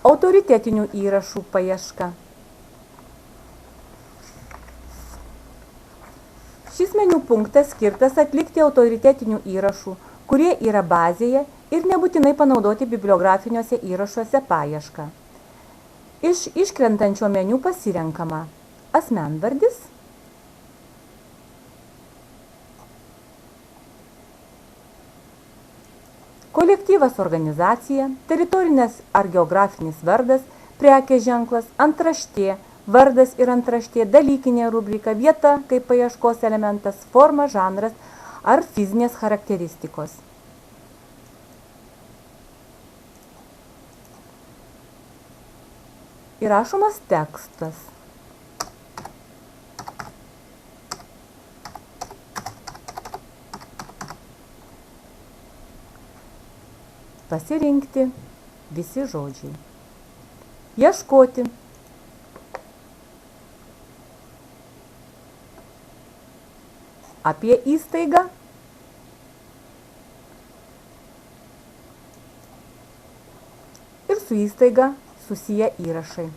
Autoritetinių įrašų paieška. Šis meniu punktas skirtas atlikti autoritetinių įrašų, kurie yra bazėje ir nebūtinai panaudoti bibliografiniuose įrašuose paiešką. Iš iškrentančio meniu pasirenkama asmenvardis, kolektyvas, organizacija, teritorinės ar geografinis vardas, prekės ženklas, antraštė, vardas ir antraštė, dalykinė rubrika, vieta kaip paieškos elementas, forma, žanras ar fizinės charakteristikos. Įrašomas tekstas. Pasirinkti visi žodžiai. Ieškoti. Apie įstaigą. Ir su įstaiga susiję įrašai.